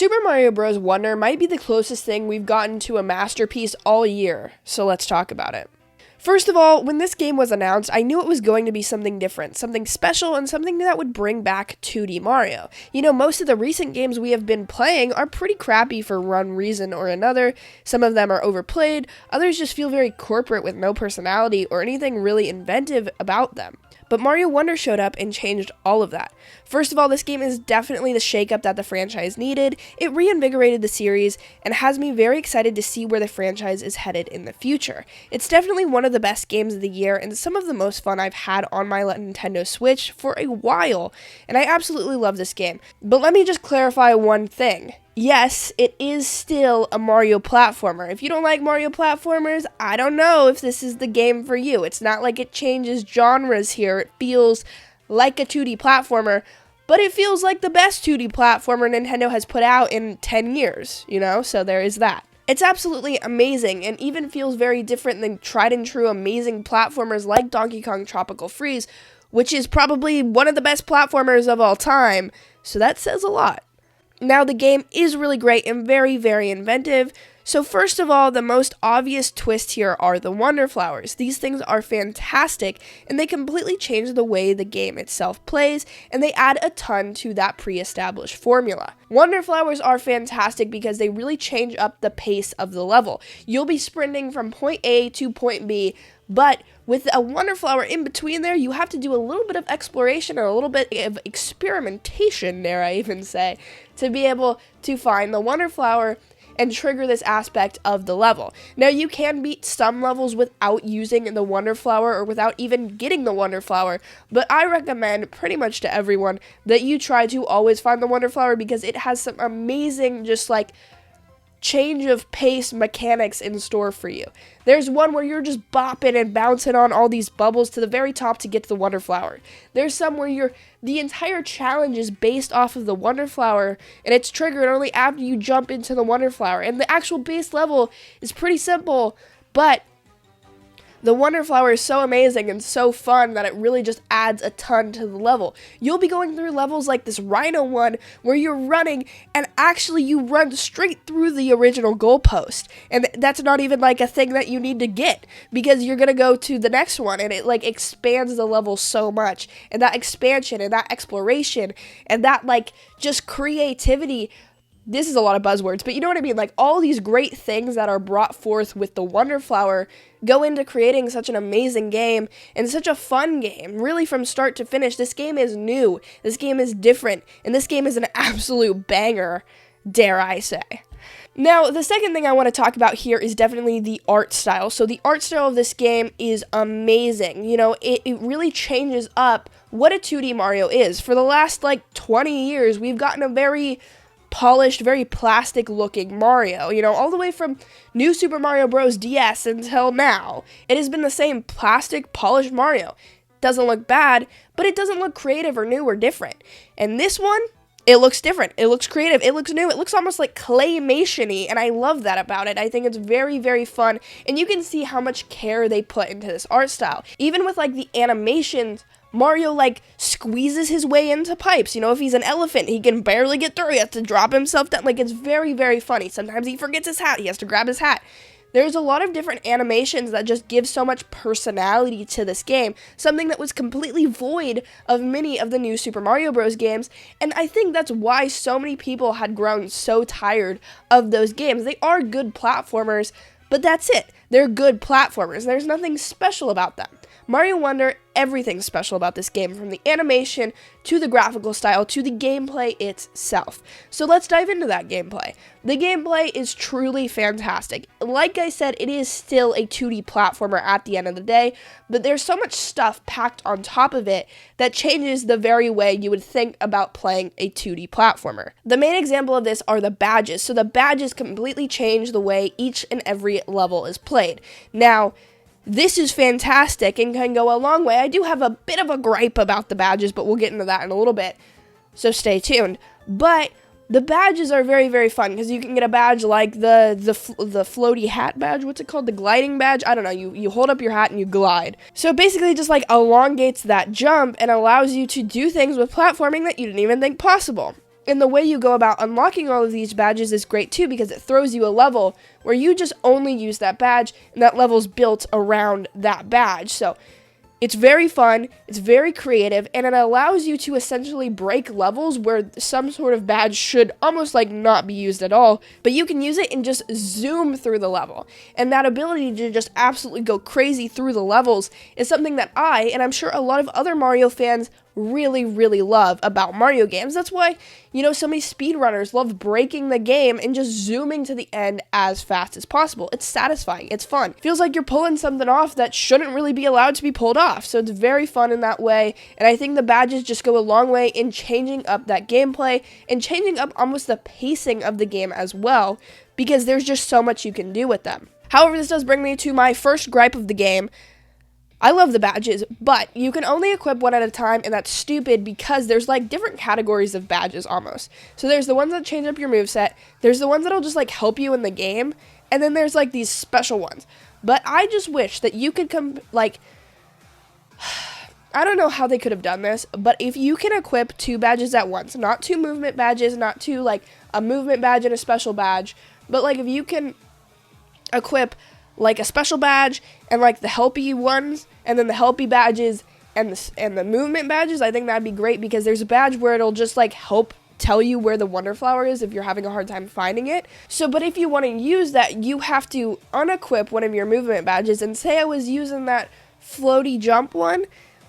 Super Mario Bros. Wonder might be the closest thing we've gotten to a masterpiece all year, so let's talk about it. First of all, when this game was announced, I knew it was going to be something different, something special, and something that would bring back 2D Mario. You know, most of the recent games we have been playing are pretty crappy for one reason or another. Some of them are overplayed, others just feel very corporate with no personality or anything really inventive about them. But Mario Wonder showed up and changed all of that. First of all, this game is definitely the shakeup that the franchise needed. It reinvigorated the series and has me very excited to see where the franchise is headed in the future. It's definitely one of the best games of the year and some of the most fun I've had on my Nintendo Switch for a while, and I absolutely love this game. But let me just clarify one thing. Yes, it is still a Mario platformer. If you don't like Mario platformers, I don't know if this is the game for you. It's not like it changes genres here. It feels like a 2D platformer, but it feels like the best 2D platformer Nintendo has put out in 10 years, you know? So there is that. It's absolutely amazing and even feels very different than tried and true amazing platformers like Donkey Kong Tropical Freeze, which is probably one of the best platformers of all time. So that says a lot. Now, the game is really great and very, very inventive. So first of all, the most obvious twist here are the Wonder Flowers. These things are fantastic, and they completely change the way the game itself plays, and they add a ton to that pre-established formula. Wonder Flowers are fantastic because they really change up the pace of the level. You'll be sprinting from point A to point B, but with a Wonder Flower in between there, you have to do a little bit of exploration or a little bit of experimentation, dare I even say, to be able to find the Wonder Flower and trigger this aspect of the level. Now, you can beat some levels without using the Wonder Flower or without even getting the Wonder Flower, but I recommend pretty much to everyone that you try to always find the Wonder Flower because it has some amazing just like change of pace mechanics in store for you. There's one where you're just bopping and bouncing on all these bubbles to the very top to get to the Wonder Flower. There's some where the entire challenge is based off of the Wonder Flower, and it's triggered only after you jump into the Wonder Flower. And the actual base level is pretty simple, but the Wonder Flower is so amazing and so fun that it really just adds a ton to the level. You'll be going through levels like this Rhino one where you're running and actually you run straight through the original goalpost. And that's not even like a thing that you need to get because you're going to go to the next one and it like expands the level so much. And that expansion and that exploration and that like just creativity. This is a lot of buzzwords, but you know what I mean? Like all these great things that are brought forth with the Wonder Flower go into creating such an amazing game and such a fun game. Really from start to finish, this game is new, this game is different, and this game is an absolute banger, dare I say. Now, the second thing I want to talk about here is definitely the art style. So the art style of this game is amazing. You know, it really changes up what a 2D Mario is. For the last like 20 years, we've gotten a very polished, very plastic looking Mario, you know, all the way from New Super Mario Bros. DS until now. It has been the same plastic, polished Mario. Doesn't look bad, but it doesn't look creative or new or different. And this one, it looks different. It looks creative. It looks new. It looks almost like claymation-y, and I love that about it. I think it's very, very fun, and you can see how much care they put into this art style. Even with, like, the animations, Mario, like, squeezes his way into pipes. You know, if he's an elephant, he can barely get through. He has to drop himself down. Like, it's very, very funny. Sometimes he forgets his hat. He has to grab his hat. There's a lot of different animations that just give so much personality to this game, something that was completely void of many of the new Super Mario Bros. Games, and I think that's why so many people had grown so tired of those games. They are good platformers, but that's it. They're good platformers. There's nothing special about them. Mario Wonder, everything's special about this game, from the animation to the graphical style to the gameplay itself. So let's dive into that gameplay. The gameplay is truly fantastic. Like I said, it is still a 2D platformer at the end of the day, but there's so much stuff packed on top of it that changes the very way you would think about playing a 2D platformer. The main example of this are the badges. So the badges completely change the way each and every level is played. Now, this is fantastic and can go a long way. I do have a bit of a gripe about the badges, but we'll get into that in a little bit, so stay tuned. But the badges are very, very fun because you can get a badge like the floaty hat badge. What's it called? The gliding badge? I don't know. You hold up your hat and you glide. So it basically just like elongates that jump and allows you to do things with platforming that you didn't even think possible. And the way you go about unlocking all of these badges is great too, because it throws you a level where you just only use that badge, and that level's built around that badge. So it's very fun, it's very creative, and it allows you to essentially break levels where some sort of badge should almost like not be used at all, but you can use it and just zoom through the level. And that ability to just absolutely go crazy through the levels is something that I, and I'm sure a lot of other Mario fans, really, really love about Mario games. That's why, so many speedrunners love breaking the game and just zooming to the end as fast as possible. It's satisfying. It's fun. Feels like you're pulling something off that shouldn't really be allowed to be pulled off. So it's very fun in that way. And I think the badges just go a long way in changing up that gameplay and changing up almost the pacing of the game as well, because there's just so much you can do with them. However, this does bring me to my first gripe of the game. I love the badges, but you can only equip one at a time, and that's stupid because there's like different categories of badges almost. So there's the ones that change up your moveset, there's the ones that'll just like help you in the game, and then there's like these special ones. But I just wish that you could I don't know how they could have done this, but if you can equip 2 badges at once, not 2 movement badges, not 2 like a movement badge and a special badge, but like if you can equip like a special badge and like the helpy ones, and then the helpy badges and the movement badges, I think that'd be great, because there's a badge where it'll just like help tell you where the Wonder Flower is if you're having a hard time finding it. So, but if you want to use that, you have to unequip one of your movement badges, and say I was using that floaty jump one,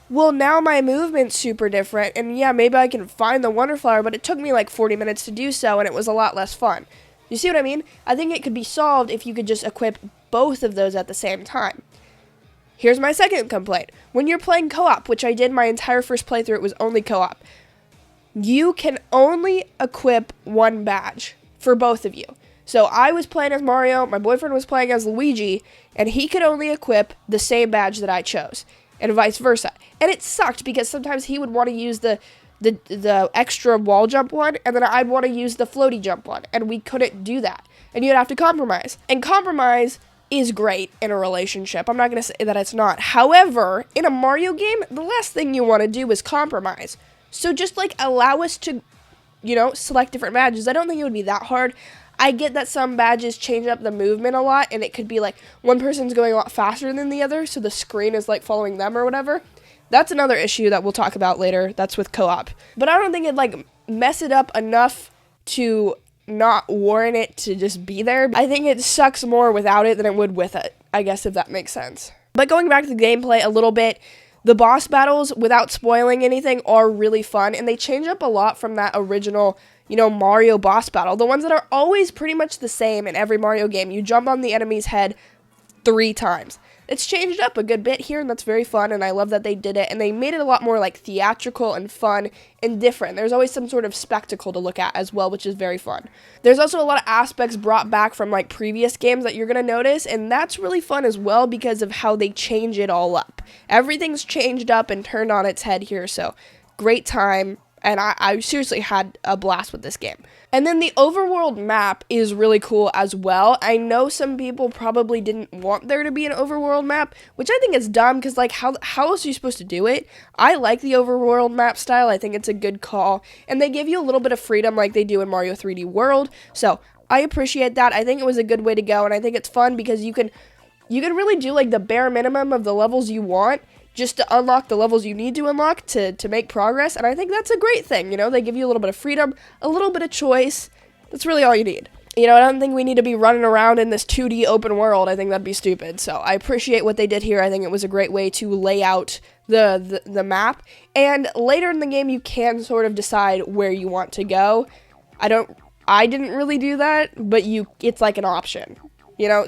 well, now my movement's super different, and yeah, maybe I can find the Wonder Flower, but it took me like 40 minutes to do so, and it was a lot less fun. You see what I mean? I think it could be solved if you could just equip both of those at the same time. Here's my second complaint. When you're playing co-op, which I did my entire first playthrough, it was only co-op, you can only equip one badge for both of you. So I was playing as Mario, my boyfriend was playing as Luigi, and he could only equip the same badge that I chose, and vice versa. And it sucked because sometimes he would want to use the extra wall jump one, and then I'd want to use the floaty jump one, and we couldn't do that. And you'd have to compromise. And compromise is great in a relationship. I'm not going to say that it's not. However, in a Mario game, the last thing you want to do is compromise. So just like allow us to, select different badges. I don't think it would be that hard. I get that some badges change up the movement a lot, and it could be like one person's going a lot faster than the other, so the screen is like following them or whatever. That's another issue that we'll talk about later. That's with co-op. But I don't think it'd like mess it up enough to not warrant it to just be there. I think it sucks more without it than it would with it, I guess, if that makes sense. But going back to the gameplay a little bit, the boss battles, without spoiling anything, are really fun, and they change up a lot from that original, Mario boss battle. The ones that are always pretty much the same in every Mario game. You jump on the enemy's head 3 times. It's changed up a good bit here, and that's very fun, and I love that they did it, and they made it a lot more like theatrical and fun and different. There's always some sort of spectacle to look at as well, which is very fun. There's also a lot of aspects brought back from like previous games that you're going to notice, and that's really fun as well because of how they change it all up. Everything's changed up and turned on its head here, so great time. And I seriously had a blast with this game. And then the overworld map is really cool as well. I know some people probably didn't want there to be an overworld map, which I think is dumb because, like, how else are you supposed to do it? I like the overworld map style. I think it's a good call. And they give you a little bit of freedom like they do in Mario 3D World. So I appreciate that. I think it was a good way to go. And I think it's fun because you can really do, like, the bare minimum of the levels you want, just to unlock the levels you need to unlock to make progress, and I think that's a great thing, They give you a little bit of freedom, a little bit of choice. That's really all you need. I don't think we need to be running around in this 2D open world. I think that'd be stupid, so I appreciate what they did here. I think it was a great way to lay out the map, and later in the game, you can sort of decide where you want to go. I didn't really do that, but it's like an option,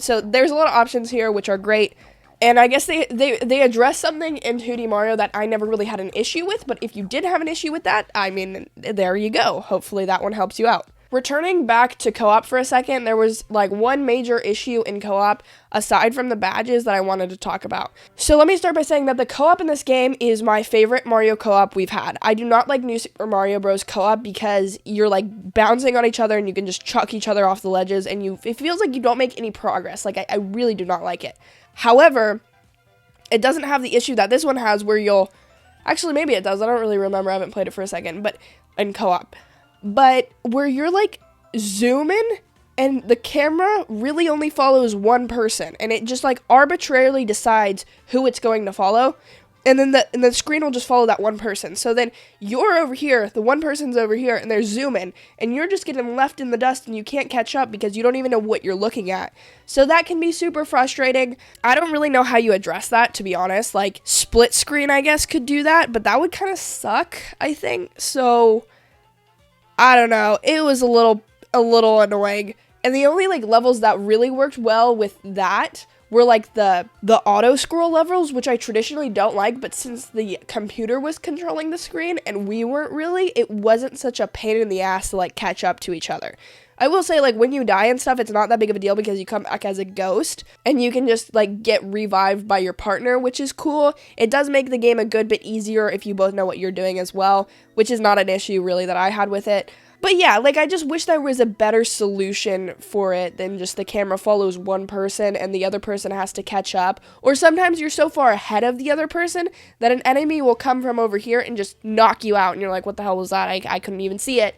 So there's a lot of options here, which are great. And I guess they address something in 2D Mario that I never really had an issue with, but if you did have an issue with that, I mean, there you go. Hopefully that one helps you out. Returning back to co-op for a second, there was like one major issue in co-op aside from the badges that I wanted to talk about. So let me start by saying that the co-op in this game is my favorite Mario co-op we've had. I do not like New Super Mario Bros. Co-op because you're like bouncing on each other and you can just chuck each other off the ledges and it feels like you don't make any progress. Like I really do not like it. However, it doesn't have the issue that this one has where actually maybe it does, I don't really remember, I haven't played it for a second, but in co-op. but where you're like zooming and the camera really only follows one person, and it just like arbitrarily decides who it's going to follow. And then the screen will just follow that one person. So then you're over here, the one person's over here, and they're zooming, and you're just getting left in the dust, and you can't catch up because you don't even know what you're looking at. So that can be super frustrating. I don't really know how you address that, to be honest. Like, split screen, I guess, could do that, but that would kind of suck, I think. So, I don't know. It was a little annoying. And the only, like, levels that really worked well with that were like the auto scroll levels, which I traditionally don't like, but since the computer was controlling the screen and we weren't really, it wasn't such a pain in the ass to like catch up to each other. I will say, like, when you die and stuff, it's not that big of a deal because you come back as a ghost and you can just like get revived by your partner, which is cool. It does make the game a good bit easier if you both know what you're doing as well, which is not an issue really that I had with it. But yeah, like, I just wish there was a better solution for it than just the camera follows one person and the other person has to catch up. Or sometimes you're so far ahead of the other person that an enemy will come from over here and just knock you out. And you're like, what the hell was that? I couldn't even see it.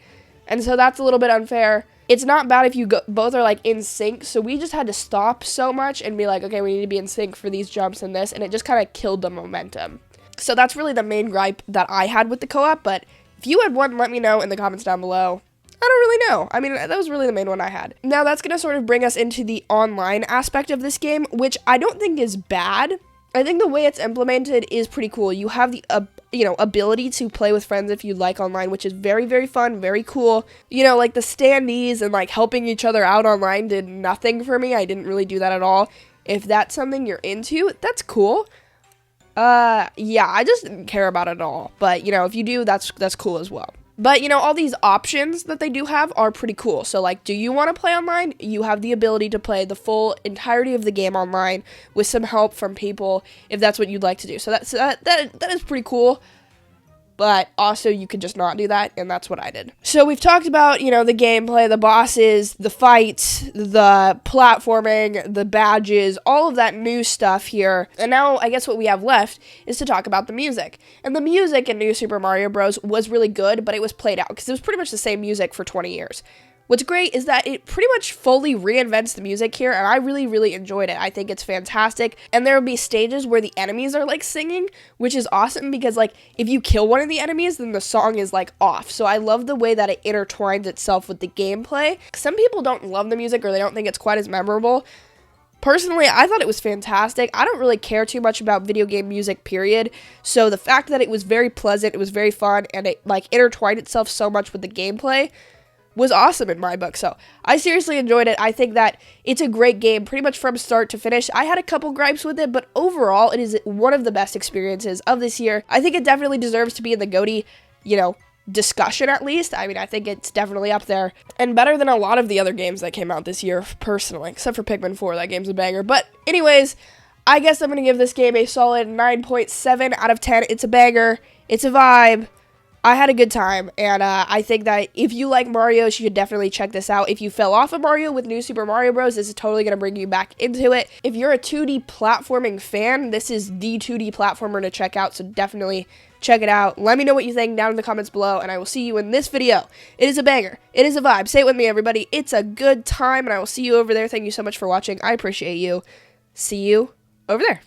And so that's a little bit unfair. It's not bad if you both are, like, in sync. So we just had to stop so much and be like, okay, we need to be in sync for these jumps and this. And it just kind of killed the momentum. So that's really the main gripe that I had with the co-op. But if you had one, let me know in the comments down below. I don't really know. I mean, that was really the main one I had. Now, that's going to sort of bring us into the online aspect of this game, which I don't think is bad. I think the way it's implemented is pretty cool. You have the, ability to play with friends if you like online, which is very, very fun, very cool. You know, like the standees and like helping each other out online did nothing for me. I didn't really do that at all. If that's something you're into, that's cool. Yeah, I just didn't care about it at all. But, you know, if you do, that's cool as well. But, you know, all these options that they do have are pretty cool. So, like, do you want to play online? You have the ability to play the full entirety of the game online with some help from people if that's what you'd like to do. So that is pretty cool. But also you could just not do that, and that's what I did. So we've talked about, you know, the gameplay, the bosses, the fights, the platforming, the badges, all of that new stuff here. And now I guess what we have left is to talk about the music. And the music in New Super Mario Bros. Was really good, but it was played out because it was pretty much the same music for 20 years. What's great is that it pretty much fully reinvents the music here, and I really, really enjoyed it. I think it's fantastic, and there will be stages where the enemies are, like, singing, which is awesome because, like, if you kill one of the enemies, then the song is, like, off. So I love the way that it intertwines itself with the gameplay. Some people don't love the music or they don't think it's quite as memorable. Personally, I thought it was fantastic. I don't really care too much about video game music, period. So the fact that it was very pleasant, it was very fun, and it, like, intertwined itself so much with the gameplay was awesome in my book. So I seriously enjoyed it. I think that it's a great game pretty much from start to finish. I had a couple gripes with it, but overall it is one of the best experiences of this year. I think it definitely deserves to be in the GOTY, discussion at least. I mean, I think it's definitely up there and better than a lot of the other games that came out this year personally, except for Pikmin 4. That game's a banger. But anyways, I guess I'm going to give this game a solid 9.7 out of 10. It's a banger. It's a vibe. I had a good time, and I think that if you like Mario, you should definitely check this out. If you fell off of Mario with New Super Mario Bros., this is totally going to bring you back into it. If you're a 2D platforming fan, this is the 2D platformer to check out, so definitely check it out. Let me know what you think down in the comments below, and I will see you in this video. It is a banger. It is a vibe. Say it with me, everybody. It's a good time, and I will see you over there. Thank you so much for watching. I appreciate you. See you over there.